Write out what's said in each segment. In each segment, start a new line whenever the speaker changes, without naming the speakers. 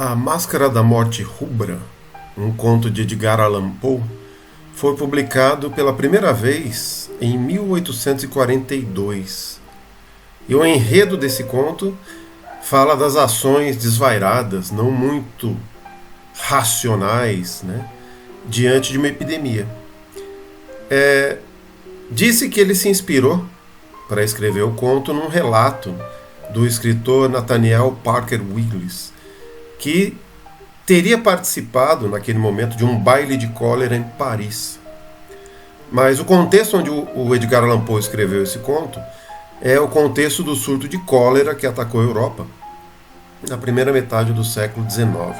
A Máscara da Morte Rubra, um conto de Edgar Allan Poe, foi publicado pela primeira vez em 1842. E o enredo desse conto fala das ações desvairadas, não muito racionais, diante de uma epidemia. Disse que ele se inspirou para escrever o conto num relato do escritor Nathaniel Parker Willis, que teria participado naquele momento de um baile de cólera em Paris. Mas o contexto onde o Edgar Allan Poe escreveu esse conto é o contexto do surto de cólera que atacou a Europa na primeira metade do século XIX.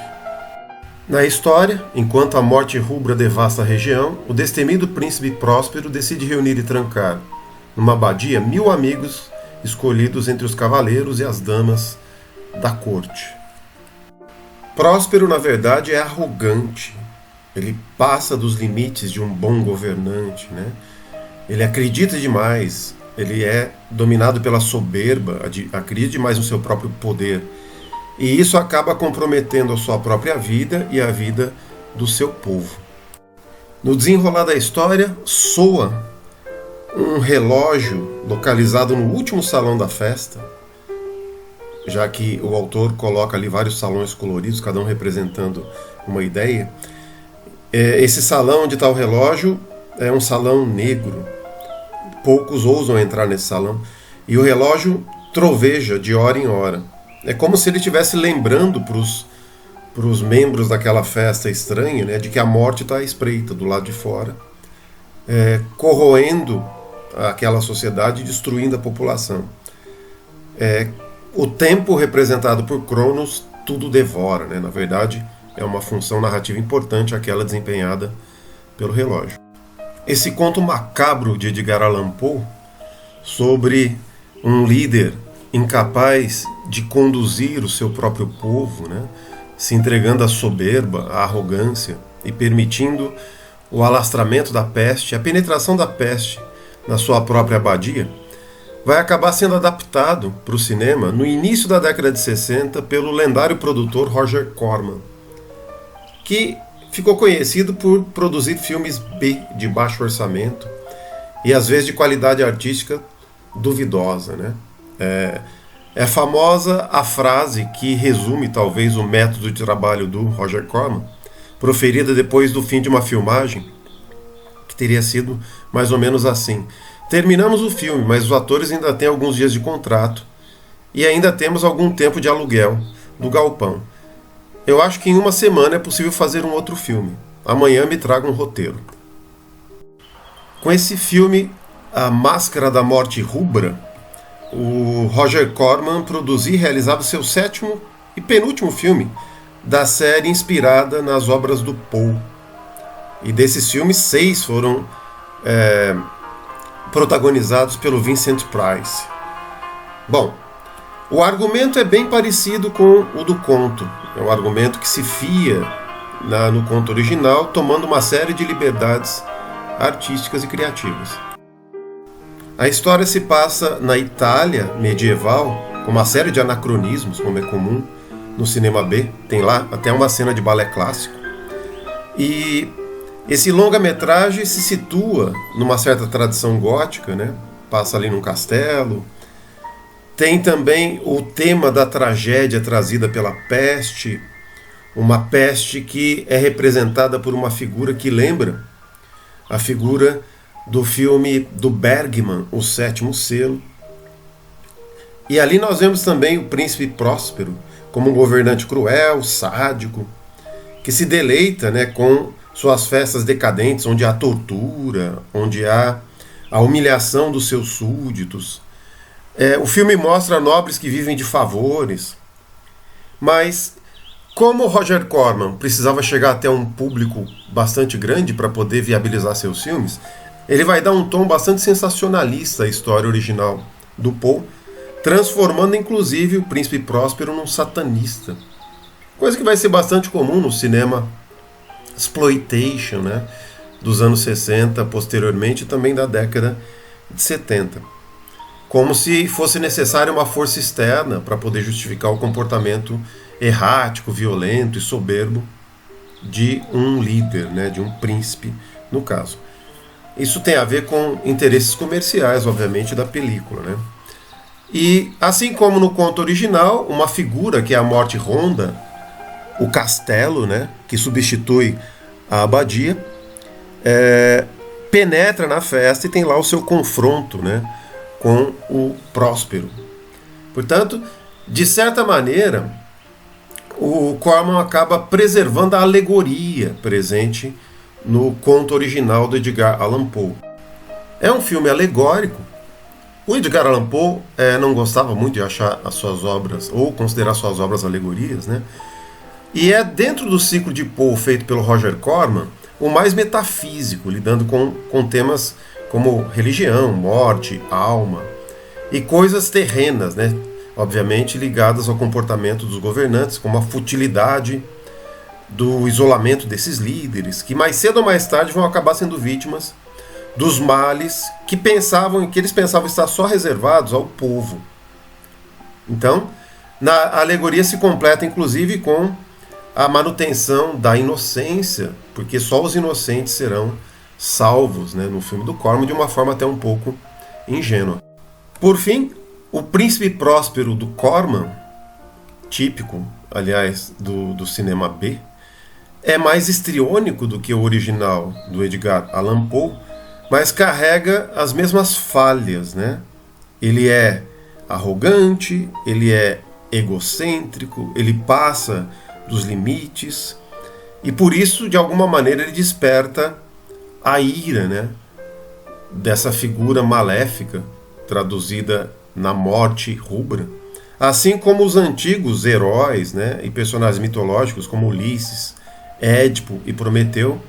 Na história, enquanto a morte rubra devasta a região, o destemido príncipe Próspero decide reunir e trancar numa abadia 1000 amigos escolhidos entre os cavaleiros e as damas da corte. Próspero, na verdade, é arrogante. Ele passa dos limites de um bom governante, Ele acredita demais, ele é dominado pela soberba, acredita demais no seu próprio poder. E isso acaba comprometendo a sua própria vida e a vida do seu povo. No desenrolar da história, soa um relógio localizado no último salão da festa, já que o autor coloca ali vários salões coloridos, cada um representando uma ideia. Esse salão onde está o relógio é um salão negro. Poucos ousam entrar nesse salão. E o relógio troveja de hora em hora. É como se ele estivesse lembrando para os membros daquela festa estranha, de que a morte está à espreita do lado de fora, corroendo aquela sociedade e destruindo a população. O tempo representado por Cronos tudo devora, Na verdade, é uma função narrativa importante aquela desempenhada pelo relógio. Esse conto macabro de Edgar Allan Poe sobre um líder incapaz de conduzir o seu próprio povo, se entregando à soberba, à arrogância e permitindo o alastramento da peste, a penetração da peste na sua própria abadia, vai acabar sendo adaptado para o cinema no início da década de 60 pelo lendário produtor Roger Corman, que ficou conhecido por produzir filmes B de baixo orçamento e às vezes de qualidade artística duvidosa. É famosa a frase que resume talvez o método de trabalho do Roger Corman, proferida depois do fim de uma filmagem, que teria sido mais ou menos assim: terminamos o filme, mas os atores ainda têm alguns dias de contrato e ainda temos algum tempo de aluguel do galpão. Eu acho que em uma semana é possível fazer um outro filme. Amanhã me traga um roteiro. Com esse filme, A Máscara da Morte Rubra, o Roger Corman produziu e realizava seu 7º e penúltimo filme da série inspirada nas obras do Poe. E desses filmes, 6 foram protagonizados pelo Vincent Price. Bom, o argumento é bem parecido com o do conto. É um argumento que se fia no conto original, tomando uma série de liberdades artísticas e criativas. A história se passa na Itália medieval, com uma série de anacronismos, como é comum no cinema B. Tem lá até uma cena de balé clássico. E esse longa-metragem se situa numa certa tradição gótica, Passa ali num castelo. Tem também o tema da tragédia trazida pela peste, uma peste que é representada por uma figura que lembra a figura do filme do Bergman, O Sétimo Selo. E ali nós vemos também o príncipe Próspero como um governante cruel, sádico, que se deleita com suas festas decadentes, onde há tortura, onde há a humilhação dos seus súditos. O filme mostra nobres que vivem de favores, mas como Roger Corman precisava chegar até um público bastante grande para poder viabilizar seus filmes, ele vai dar um tom bastante sensacionalista à história original do Poe, transformando inclusive o príncipe Próspero num satanista, coisa que vai ser bastante comum no cinema exploitation, dos anos 60, posteriormente, e também da década de 70. como se fosse necessária uma força externa para poder justificar o comportamento errático, violento e soberbo de um líder, né, de um príncipe, no caso. Isso tem a ver com interesses comerciais, obviamente, da película, né? E assim como no conto original, uma figura que é a morte ronda o castelo, né, que substitui a abadia, penetra na festa e tem lá o seu confronto, né, com o Próspero. Portanto, de certa maneira, o Corman acaba preservando a alegoria presente no conto original do Edgar Allan Poe. É um filme alegórico. O Edgar Allan Poe não gostava muito de achar as suas obras, ou considerar suas obras alegorias, né? E é dentro do ciclo de Poe feito pelo Roger Corman o mais metafísico, lidando com temas como religião, morte, alma e coisas terrenas, né? Obviamente ligadas ao comportamento dos governantes, como a futilidade do isolamento desses líderes, que mais cedo ou mais tarde vão acabar sendo vítimas dos males que eles pensavam estar só reservados ao povo. Então, a alegoria se completa inclusive com a manutenção da inocência, porque só os inocentes serão salvos, né, no filme do Corman, de uma forma até um pouco ingênua. Por fim, o príncipe próspero do Corman, típico, aliás, do cinema B, é mais histriônico do que o original do Edgar Allan Poe, mas carrega as mesmas falhas, né? Ele é arrogante, ele é egocêntrico, ele passa dos limites e por isso, de alguma maneira, ele desperta a ira, né, dessa figura maléfica traduzida na morte rubra, assim como os antigos heróis, né, e personagens mitológicos como Ulisses, Édipo e Prometeu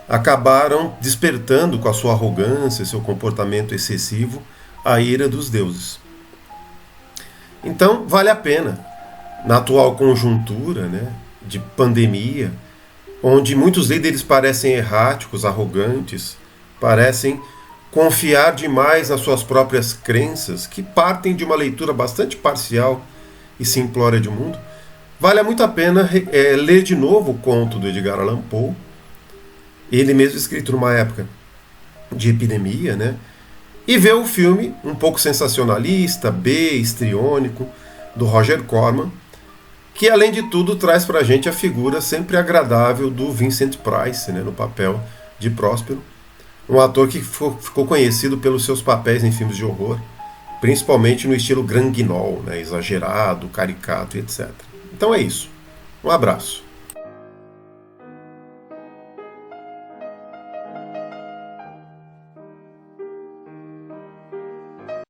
acabaram despertando com a sua arrogância e seu comportamento excessivo a ira dos deuses. Então vale a pena, na atual conjuntura, né, de pandemia, onde muitos líderes parecem erráticos, arrogantes, parecem confiar demais nas suas próprias crenças, que partem de uma leitura bastante parcial e simplória de mundo, vale muito a pena ler de novo o conto do Edgar Allan Poe, ele mesmo escrito numa época de epidemia, né? E ver o filme um pouco sensacionalista, histriônico, do Roger Corman, que além de tudo traz pra gente a figura sempre agradável do Vincent Price, né, no papel de Próspero, um ator que ficou conhecido pelos seus papéis em filmes de horror, principalmente no estilo Grand Guignol, né, exagerado, caricato, etc. Então é isso. Um abraço.